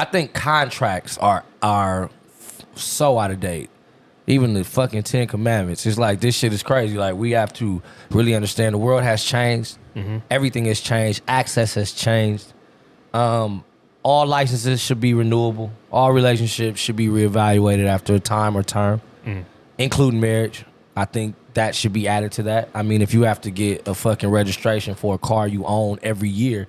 I think contracts are so out of date. Even the fucking 10 Commandments. It's like, this shit is crazy. Like, we have to really understand the world has changed. Everything has changed. Access has changed. All licenses should be renewable. All relationships should be reevaluated after a time or term, including marriage. I think that should be added to that. I mean, if you have to get a fucking registration for a car you own every year,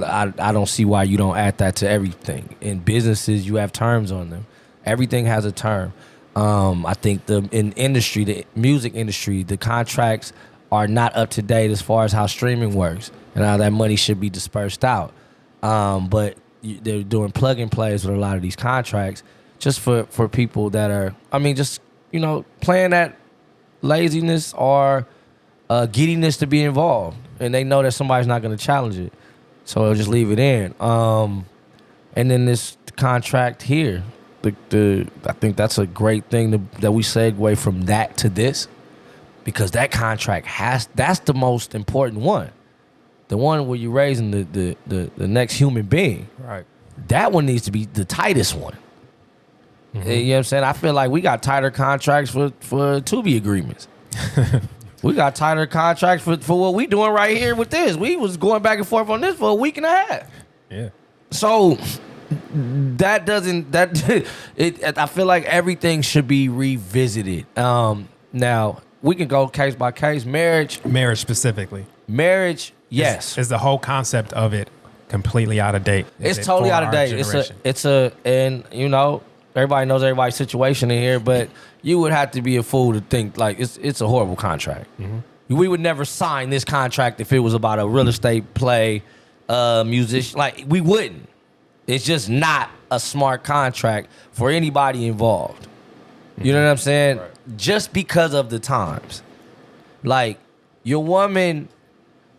I don't see why you don't add that to everything. In businesses, you have terms on them. Everything has a term. I think in industry, the music industry, the contracts are not up to date as far as how streaming works and how that money should be dispersed out. But they're doing plug and plays with a lot of these contracts just for people that are, I mean, just, playing that laziness or giddiness to be involved. And they know that somebody's not going to challenge it. So they'll just leave it in. And then this contract here, I think that's a great thing that we segue from that to this, because that contract that's the most important one. The one where you're raising the next human being. Right. That one needs to be the tightest one. You know what I'm saying? I feel like we got tighter contracts for Tubi agreements. We got tighter contracts for what we doing right here with this. We was going back and forth on this for a week and a half. Yeah. So I feel like everything should be revisited. Now we can go case by case. Marriage specifically. Marriage, yes. Is the whole concept of it completely out of date? It's totally out of date. And everybody knows everybody's situation in here, but you would have to be a fool to think like it's a horrible contract. We would never sign this contract if it was about a real estate play, musician. Like, we wouldn't. It's just not a smart contract for anybody involved. You know what I'm saying? Right. Just because of the times. Like, your woman,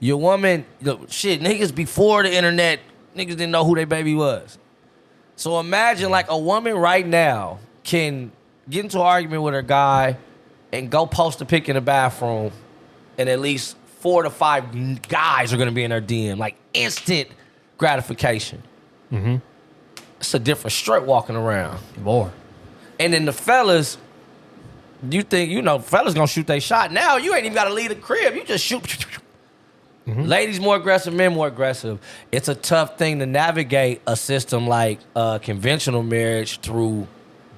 shit, niggas before the internet, niggas didn't know who their baby was. So imagine like a woman right now can get into an argument with her guy and go post a pic in the bathroom, and at least 4 to 5 guys are gonna be in her DM. Like, instant gratification. It's a different strut walking around. More. And then the fellas, you think, fellas gonna shoot their shot. Now you ain't even gotta leave the crib. You just shoot. Ladies more aggressive, men more aggressive. It's a tough thing to navigate a system like conventional marriage through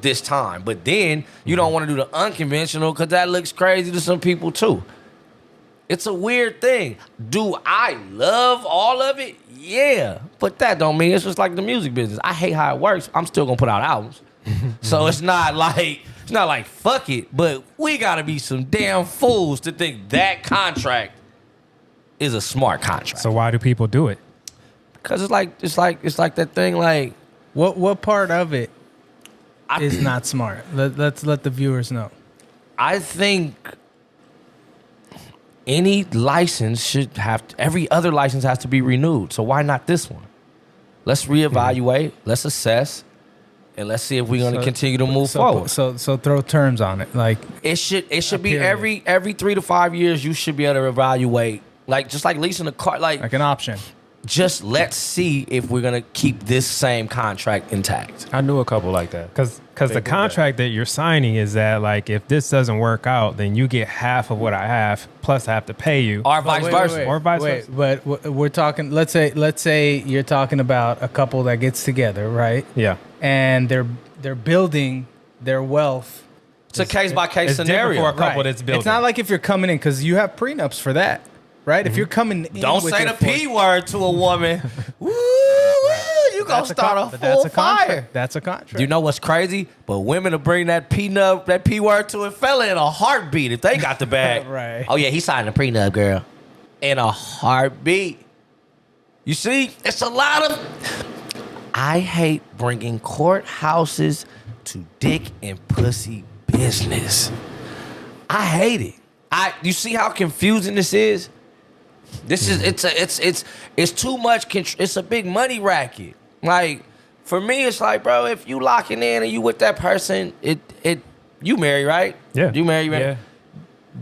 this time. But then you don't want to do the unconventional because that looks crazy to some people too. It's a weird thing. Do I love all of it? Yeah. But that don't mean it's just like the music business. I hate how it works. I'm still gonna put out albums. So it's not like fuck it, but we gotta be some damn fools to think that contract is a smart contract. So why do people do it? Because it's like that thing. Like, what part of it is not smart? Let's let the viewers know. I think any license should every other license has to be renewed. So why not this one? Let's reevaluate. Let's assess. And let's see if we're going to continue to move forward. So throw terms on it. Like, it should be every 3 to 5 years. You should be able to evaluate, like, just like leasing a car, like an option. Just let's see if we're gonna keep this same contract intact. I knew a couple like that because the contract that you're signing is that, like, if this doesn't work out, then you get half of what I have plus I have to pay you, or vice versa. Or vice versa. But we're talking. Let's say you're talking about a couple that gets together, right? Yeah. And they're building their wealth. It's a case by case scenario for a couple that's building. It's not like if you're coming in, because you have prenups for that. Right? If you're coming in, don't say the P word to a woman. Woo, you gonna start a full fire. That's a contract. You know what's crazy? But women will bring that P word to a fella in a heartbeat if they got the bag. Right. Oh yeah, he signed a prenup, girl. In a heartbeat. You see, it's a lot of. I hate bringing courthouses to dick and pussy business. I hate it. You see how confusing this is? This is it's too much. It's a big money racket. Like, for me, it's like, bro, if you locking in and you with that person, you marry, right? Yeah. You marry, right? Yeah.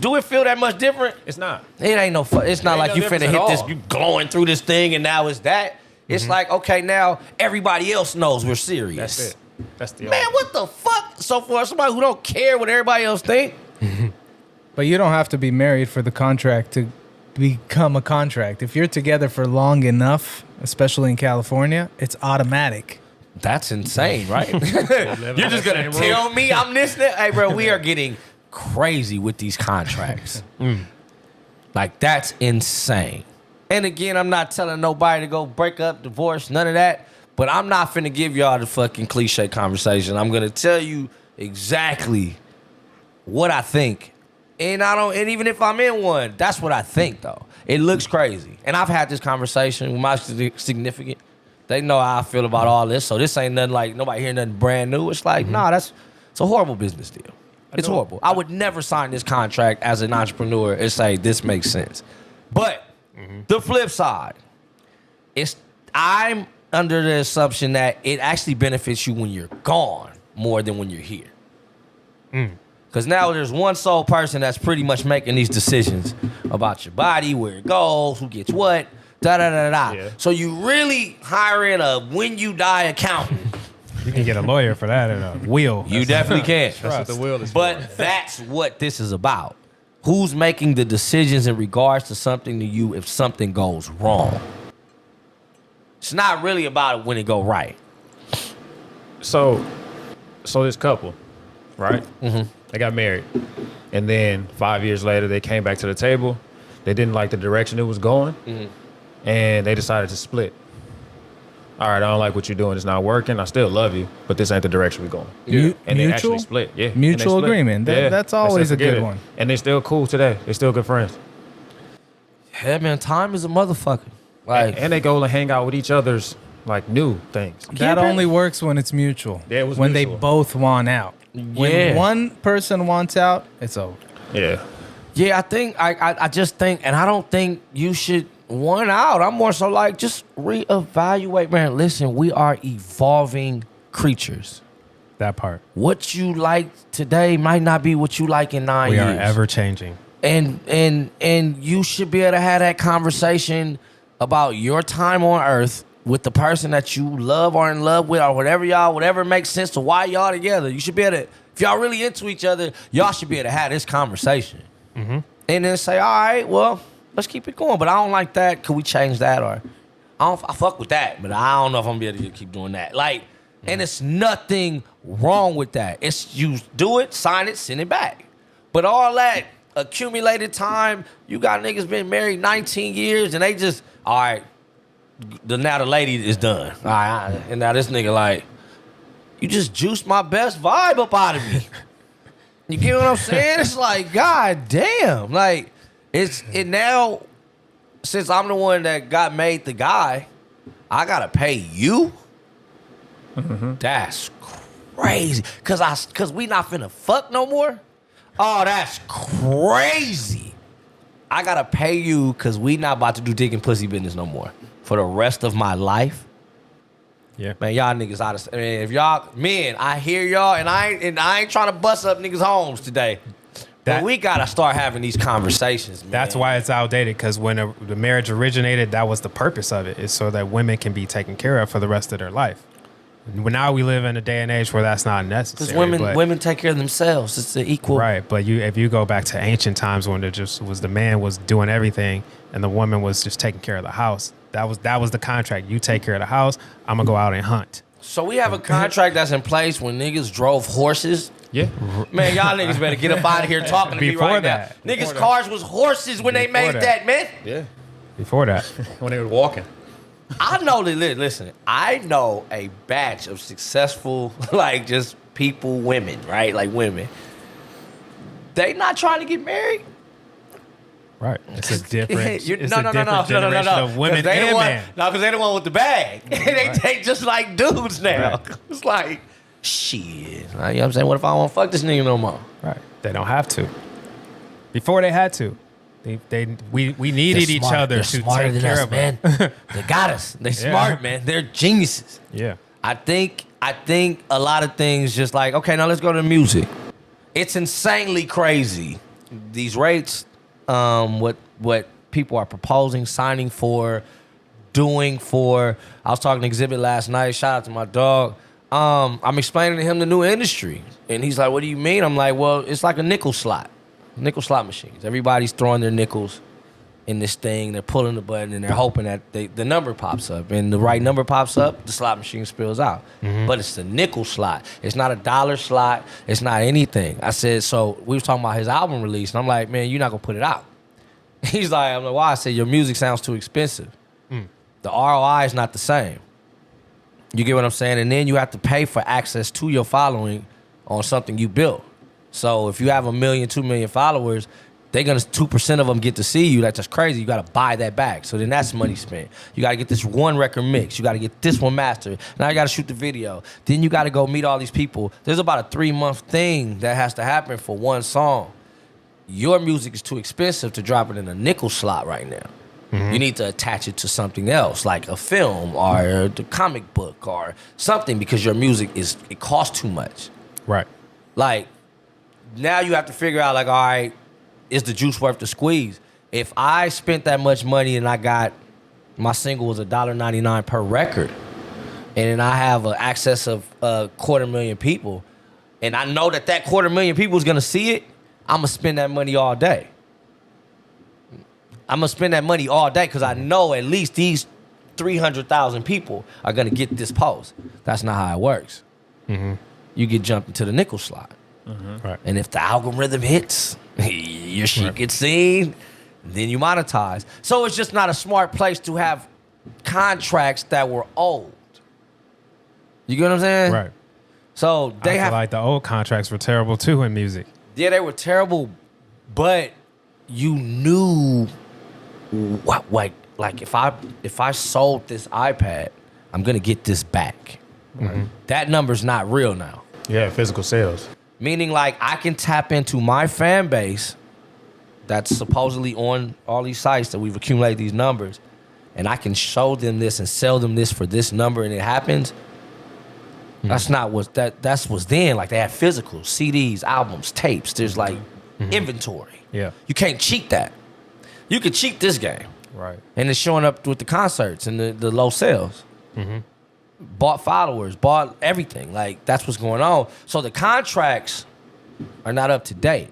Do it feel that much different? It's not. It ain't no fun. It's not like no you finna difference hit at this, all. you glowing through this thing and now it's that. It's like, okay, now everybody else knows we're serious. That's it. That's the Man, what the fuck? So for somebody who don't care what everybody else think, But you don't have to be married for the contract to become a contract. If you're together for long enough, especially in California, it's automatic. that's insane, right? You're just gonna tell me I'm this? Hey, bro, we are getting crazy with these contracts. Like, that's insane. And again, I'm not telling nobody to go break up, divorce, none of that. But I'm not finna give y'all the fucking cliche conversation. I'm gonna tell you exactly what I think. And even if I'm in one, that's what I think though. It looks crazy. And I've had this conversation with my significant. They know how I feel about all this. So this ain't nothing like nobody hearing nothing brand new. It's like, nah, it's a horrible business deal. It's horrible. I would never sign this contract as an entrepreneur and say this makes sense. But the flip side, I'm under the assumption that it actually benefits you when you're gone more than when you're here. Because now there's one sole person that's pretty much making these decisions about your body, where it goes, who gets what, da-da-da-da. Yeah. So you really hiring a when you die accountant. You can get a lawyer for that and a will. You definitely can. That's what the will is for. But that's what this is about. Who's making the decisions in regards to something to you if something goes wrong? It's not really about it when it go right. So this couple, right? Mm-hmm. They got married. And then 5 years later, they came back to the table. They didn't like the direction it was going. And they decided to split. All right, I don't like what you're doing. It's not working. I still love you, but this ain't the direction we're going. And they actually split. Yeah. And they Mutual split. agreement. That's They always said, a "Forget good it." one. And they're still cool today. They're still good friends. Yeah, man, time is a motherfucker. Like, And they go and hang out with each other's like new things. That only works when it's mutual. Yeah, it was when mutual. they both want out. When Yeah. one person wants out, it's over. Yeah. yeah, I think I just think, and I don't think you should want out. I'm more so like just reevaluate, man. Listen, we are evolving creatures. That part. What you like today might not be what you like in 9 We years. are ever changing. And you should be able to have that conversation about your time on earth with the person that you love or in love with or whatever makes sense to why y'all together. You should be able to, if y'all really into each other, y'all should be able to have this conversation. And then say, all right, well, let's keep it going. But I don't like that. Could we change that? Or I fuck with that, but I don't know if I'm gonna be able to keep doing that. Like, and it's nothing wrong with that. It's you do it, sign it, send it back. But all that accumulated time, you got niggas been married 19 years and they just, all right, now the lady is done. All right, and now this nigga like, you just juiced my best vibe up out of me. You get what I'm saying? It's like, god damn. Like, it now, since I'm the one that got made the guy, I gotta pay you? That's crazy. Cause we not finna fuck no more? Oh, that's crazy. I gotta pay you cause we not about to do dick and pussy business no more for the rest of my life. Yeah. Man, y'all niggas out of, man, if y'all, men, I hear y'all, and I ain't trying to bust up niggas' homes today. But we gotta start having these conversations, man. That's why it's outdated, because when the marriage originated, that was the purpose of it, is so that women can be taken care of for the rest of their life. Now we live in a day and age where that's not necessary. Because women take care of themselves. It's the equal. Right, but if you go back to ancient times when it just was the man was doing everything and the woman was just taking care of the house, that was the contract. You take care of the house, I'm gonna go out and hunt. So we have a contract that's in place when niggas drove horses. Yeah. Man, y'all niggas better get up out of here talking to me Before right that. now. Niggas' cars was horses when they Before made that, man. Yeah. Before that, When they were walking. I know that, listen, I know a batch of successful, like, just people, women, right? Like, women. They not trying to get married. right? It's a different. It's No. a different generation of women they and the one, men. No, because they the one with the bag. They just like dudes now. Right. It's like, shit. You know what I'm saying? What if I don't fuck this nigga no more? Right? They don't have to. Before they had to. We needed each other They're to smarter take than care us, of them. man. They got us. They smart, man. They're geniuses. Yeah. I think a lot of things just like, okay, now let's go to music. It's insanely crazy. These rates, what people are proposing, signing for, doing for. I was talking to Exhibit last night. Shout out to my dog. I'm explaining to him the new industry, and he's like, "What do you mean?" I'm like, "Well, it's like a nickel slot machines. Everybody's throwing their nickels in this thing. They're pulling the button, and they're hoping that the number pops up, and the right number pops up, the slot machine spills out. But it's the nickel slot. It's not a dollar slot. It's not anything." I said, so we was talking about his album release, and I'm like, "Man, you're not gonna put it out." He's like, "I'm like, why?" I said, "Your music sounds too expensive. The ROI is not the same. You get what I'm saying? And then you have to pay for access to your following on something you built. So if you have 1 million, 2 million followers, they're gonna 2% of them get to see you. That's just crazy. You gotta buy that back. So then that's money spent. You gotta get this one record mix. You gotta get this one mastered. Now you gotta shoot the video. Then you gotta go meet all these people. There's about a 3-month thing that has to happen for one song. Your music is too expensive to drop it in a nickel slot right now. You need to attach it to something else, like a film or the comic book or something, because your music it costs too much. Right. Like, now you have to figure out, like, all right, is the juice worth the squeeze? If I spent that much money and I got, my single was $1.99 per record, and then I have an access of 250,000 people, and I know that 250,000 people is gonna see it, I'm gonna spend that money all day. I'm gonna spend that money all day because I know at least these 300,000 people are gonna get this post. That's not how it works. You get jumped into the nickel slot. Right. And if the algorithm hits, your shit gets seen, then you monetize. So it's just not a smart place to have contracts that were old. You get what I'm saying? Right. So I feel like the old contracts were terrible too in music. Yeah, they were terrible, but you knew what, like if I sold this iPad, I'm gonna get this back. That number's not real now. Yeah, physical sales. Meaning, like, I can tap into my fan base that's supposedly on all these sites that we've accumulated these numbers, and I can show them this and sell them this for this number, and it happens. That's not what that's what's then. Like, they had physicals, CDs, albums, tapes. There's like inventory. Yeah. You can't cheat that. You can cheat this game. Right. And it's showing up with the concerts and the low sales. Bought followers, bought everything. Like, that's what's going on. So the contracts are not up to date.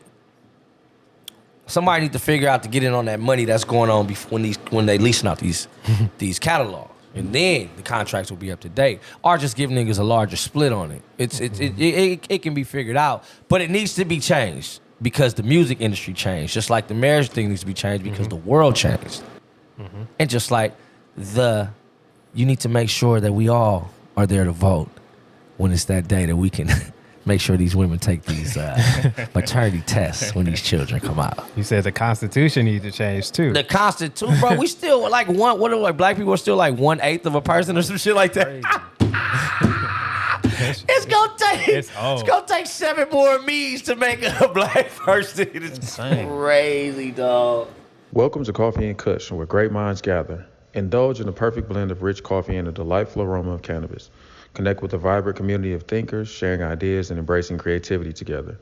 Somebody need to figure out to get in on that money that's going on when they leasing out these catalogs. And then the contracts will be up to date. Or just give niggas a larger split on it. It can be figured out, but it needs to be changed because the music industry changed. Just like the marriage thing needs to be changed because the world changed. And just like you need to make sure that we all are there to vote when it's that day that we can make sure these women take these maternity tests when these children come out. You said the Constitution needs to change too. The Constitution, bro, we still like black people are still like 1/8 of a person or some shit like that. It's gonna take 7 more me's to make a black person. It's Insane. crazy, dog. Welcome to Coffee and Kush, where great minds gather. Indulge in the perfect blend of rich coffee and a delightful aroma of cannabis. Connect with a vibrant community of thinkers, sharing ideas and embracing creativity together.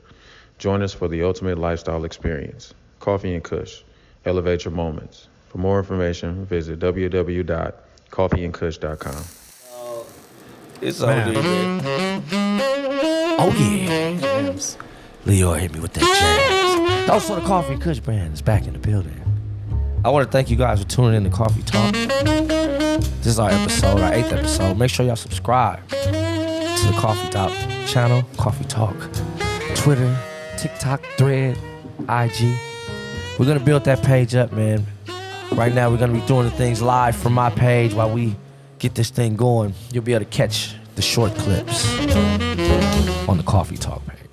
Join us for the ultimate lifestyle experience. Coffee and Kush. Elevate your moments. For more information, visit www.coffeeandkush.com. It's OD, man. Oh, yeah. Jams. Leo hit me with that jazz. Also, the Coffee and Kush brand is back in the building. I want to thank you guys for tuning in to Coffee Talk. This is our episode, our 8th episode. Make sure y'all subscribe to the Coffee Talk channel, Coffee Talk, Twitter, TikTok, Thread, IG. We're going to build that page up, man. Right now, we're going to be doing the things live from my page while we get this thing going. You'll be able to catch the short clips on the Coffee Talk page.